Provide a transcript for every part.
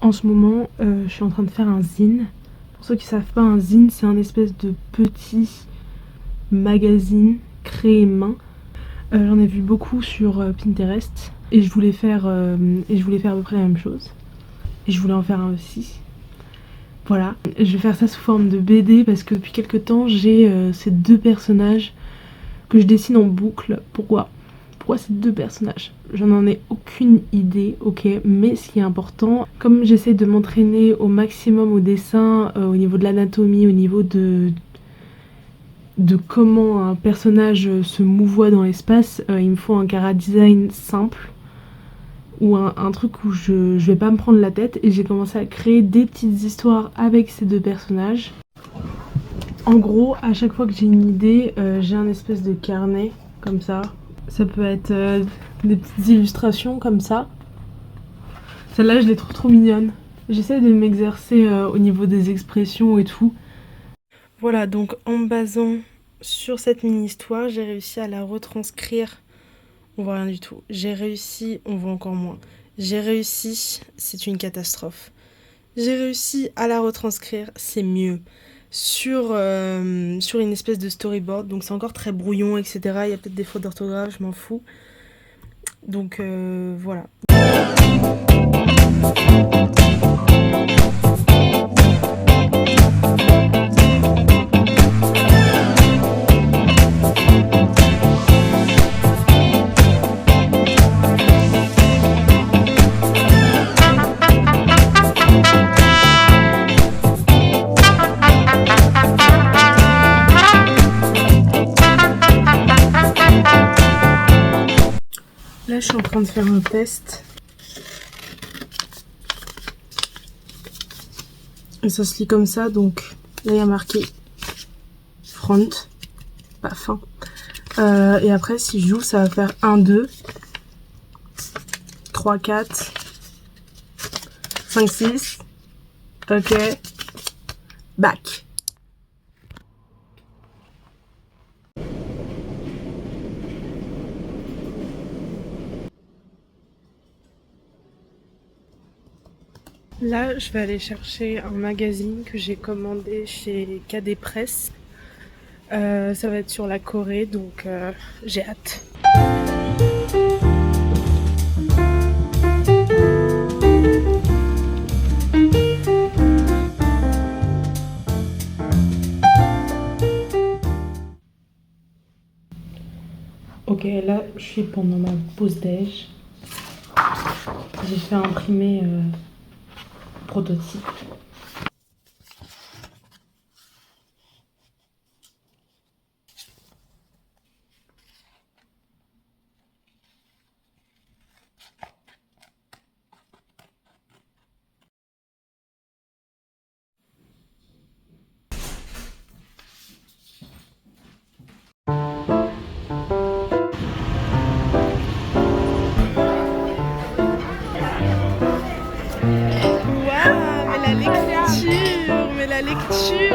En ce moment, je suis en train de faire un zine. Pour ceux qui savent pas, un zine, c'est un espèce de petit magazine créé main. J'en ai vu beaucoup sur Pinterest et je voulais faire à peu près la même chose. Et je voulais en faire un aussi. Voilà, je vais faire ça sous forme de BD parce que depuis quelques temps, j'ai ces deux personnages que je dessine en boucle. Pourquoi ces deux personnages? J'en ai aucune idée, ok, mais ce qui est important, comme j'essaie de m'entraîner au maximum au dessin, au niveau de l'anatomie, au niveau de comment un personnage se mouvoit dans l'espace, il me faut un chara-design simple, ou un truc où je vais pas me prendre la tête, et j'ai commencé à créer des petites histoires avec ces deux personnages. En gros, à chaque fois que j'ai une idée, j'ai un espèce de carnet, comme ça. Ça peut être des petites illustrations comme ça. Celle-là, je l'ai trop mignonne. J'essaie de m'exercer au niveau des expressions et tout. Voilà, donc en me basant sur cette mini-histoire, j'ai réussi à la retranscrire. On voit rien du tout. J'ai réussi, on voit encore moins. J'ai réussi, c'est une catastrophe. J'ai réussi à la retranscrire, c'est mieux. Sur une espèce de storyboard, donc c'est encore très brouillon, etc. Il y a peut-être des fautes d'orthographe, je m'en fous. Donc voilà. Là, je suis en train de faire un test. Et ça se lit comme ça, donc là, il y a marqué front, pas fin. Et après, si je joue, ça va faire 1, 2, 3, 4, 5, 6. Ok. Back. Là, je vais aller chercher un magazine que j'ai commandé chez KD Press. Ça va être sur la Corée, donc j'ai hâte. Ok, là, je suis pendant ma pause déj. J'ai fait imprimer prototype.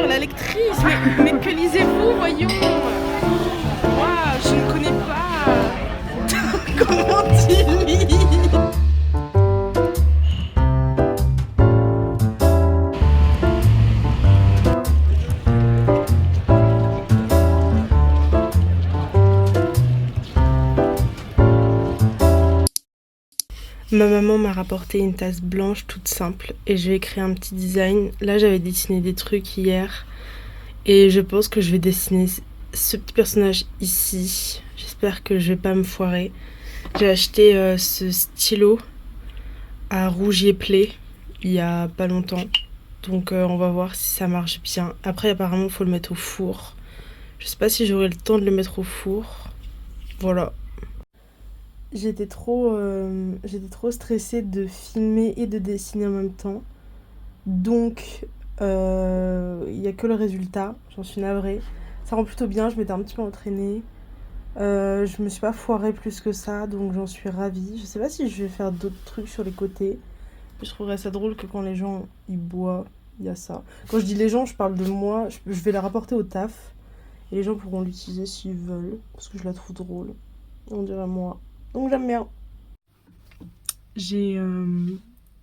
La lectrice, mais que lisez-vous, voyons. Waouh, je ne connais pas. Comment tu lis? Ma maman m'a rapporté une tasse blanche toute simple et je vais créer un petit design. Là, j'avais dessiné des trucs hier et je pense que je vais dessiner ce petit personnage ici. J'espère que je vais pas me foirer. J'ai acheté ce stylo à Rougier Play il y a pas longtemps. Donc on va voir si ça marche bien. Après, apparemment, il faut le mettre au four. Je sais pas si j'aurai le temps de le mettre au four. Voilà. J'étais trop stressée de filmer et de dessiner en même temps. Donc, il n'y a que le résultat. J'en suis navrée. Ça rend plutôt bien, je m'étais un petit peu entraînée. Je me suis pas foirée plus que ça, donc j'en suis ravie. Je sais pas si je vais faire d'autres trucs sur les côtés. Mais je trouverais ça drôle que quand les gens ils boivent, il y a ça. Quand je dis les gens, je parle de moi. Je vais la rapporter au taf. Et les gens pourront l'utiliser s'ils veulent. Parce que je la trouve drôle. On dirait moi. Donc j'aime bien. J'ai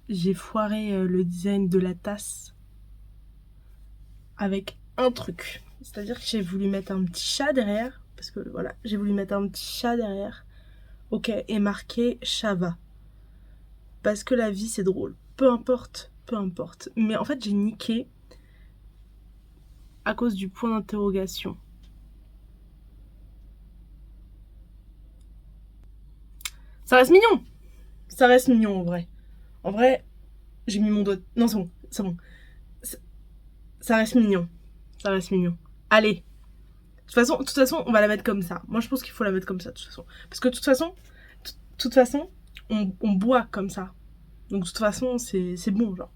j'ai foiré le design de la tasse avec un truc. C'est-à-dire que j'ai voulu mettre un petit chat derrière, parce que voilà, j'ai voulu mettre un petit chat derrière, ok, et marquer Chava. Parce que la vie c'est drôle. Peu importe, peu importe. Mais en fait, j'ai niqué à cause du point d'interrogation. Ça reste mignon. Ça reste mignon en vrai. En vrai, j'ai mis mon doigt. Non, c'est bon, c'est bon. Ça reste mignon. Ça reste mignon. Allez. De toute façon, on va la mettre comme ça. Moi, je pense qu'il faut la mettre comme ça, de toute façon. Parce que de toute façon, on boit comme ça. Donc, de toute façon, c'est bon, genre.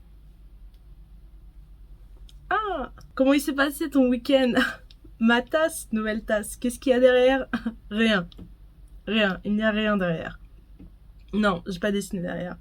Ah, comment il s'est passé ton week-end? Ma tasse, nouvelle tasse. Qu'est-ce qu'il y a derrière? Rien. Rien. Il n'y a rien derrière. Non, j'ai pas dessiné derrière.